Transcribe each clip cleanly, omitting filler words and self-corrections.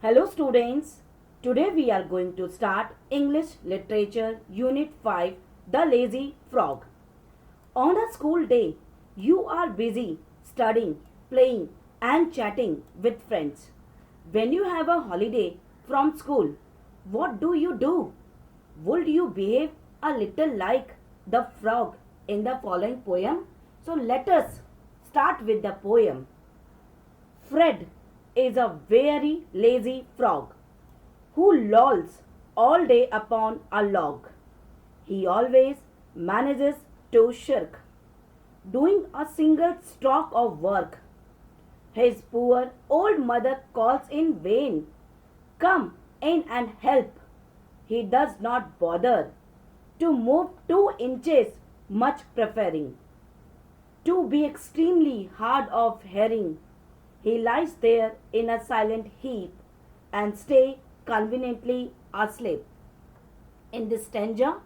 Hello students, today we are going to start English Literature Unit 5, The Lazy Frog. On a school day, you are busy studying, playing and chatting with friends. When you have a holiday from school, what do? Would you behave a little like the frog in the following poem? So let us start with the poem. Fred is a very lazy frog who lolls all day upon a log. He always manages to shirk doing a single stroke of work. His poor old mother calls in vain. Come in and help. He does not bother to move 2 inches, much preferring to be extremely hard of hearing. He lies there in a silent heap and stay conveniently asleep. In this stanza,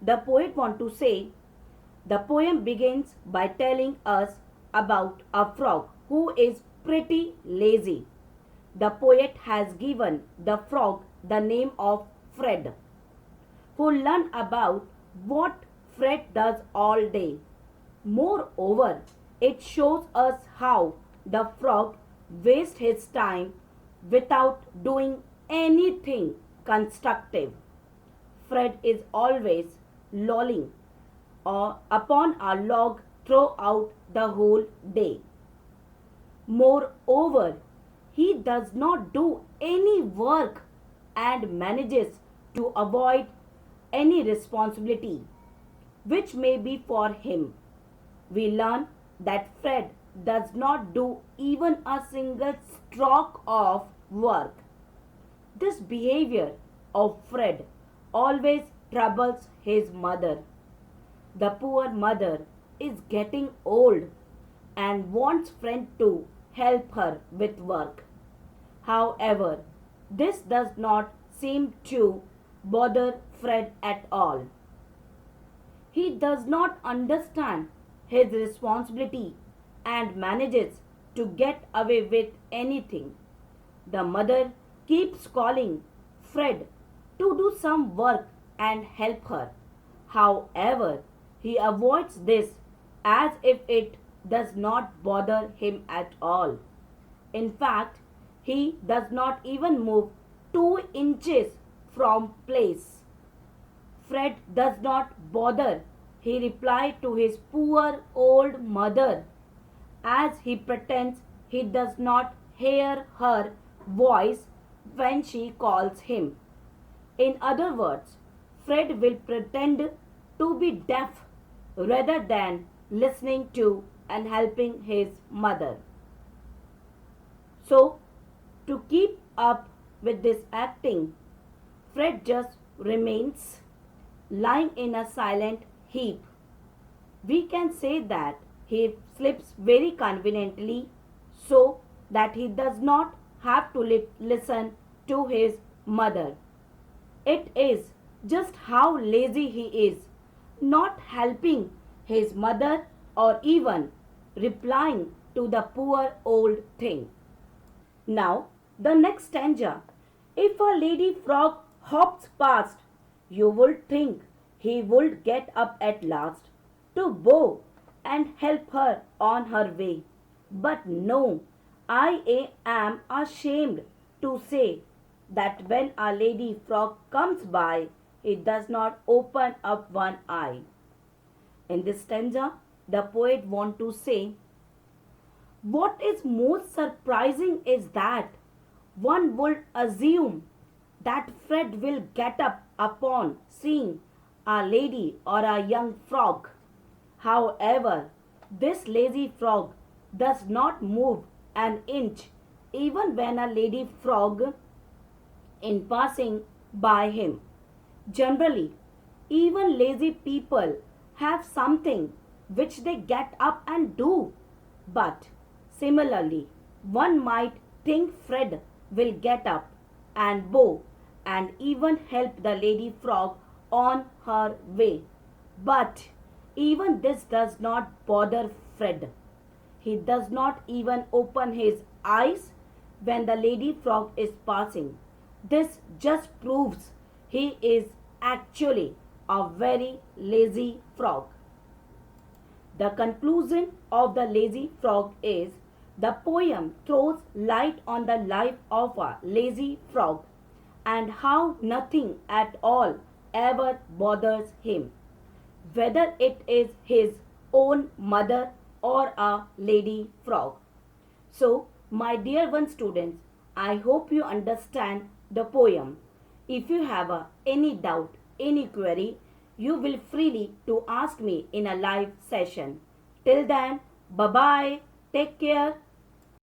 the poet want to say, the poem begins by telling us about a frog who is pretty lazy. The poet has given the frog the name of Fred, who learn about what Fred does all day. Moreover, it shows us how the frog wastes his time without doing anything constructive. Fred is always lolling or upon a log throughout the whole day. Moreover, he does not do any work and manages to avoid any responsibility which may be for him. We learn that Fred does not do even a single stroke of work. This behavior of Fred always troubles his mother. The poor mother is getting old and wants Fred to help her with work. However, this does not seem to bother Fred at all. He does not understand his responsibility and manages to get away with anything. The mother keeps calling Fred to do some work and help her. However, he avoids this as if it does not bother him at all. In fact, he does not even move 2 inches from place. Fred does not bother, he replied to his poor old mother as he pretends he does not hear her voice when she calls him. In other words, Fred will pretend to be deaf rather than listening to and helping his mother. So, to keep up with this acting, Fred just remains lying in a silent heap. We can say that he sleeps very conveniently so that he does not have to listen to his mother. It is just how lazy he is, not helping his mother or even replying to the poor old thing. Now, the next stanza. If a lady frog hops past, you would think he would get up at last to bow and help her on her way. But no, I am ashamed to say that when a lady frog comes by, he does not open up one eye. In this stanza, the poet wants to say, what is most surprising is that one would assume that Fred will get up upon seeing a lady or a young frog. However, this lazy frog does not move an inch even when a lady frog in passing by him. Generally, even lazy people have something which they get up and do. But similarly, one might think Fred will get up and bow and even help the lady frog on her way. But even this does not bother Fred. He does not even open his eyes when the lady frog is passing. This just proves he is actually a very lazy frog. The conclusion of the lazy frog is the poem throws light on the life of a lazy frog and how nothing at all ever bothers him, whether it is his own mother or a lady frog. So, my dear one students, I hope you understand the poem. If you have any doubt, any query, you will freely to ask me in a live session. Till then, bye bye, take care,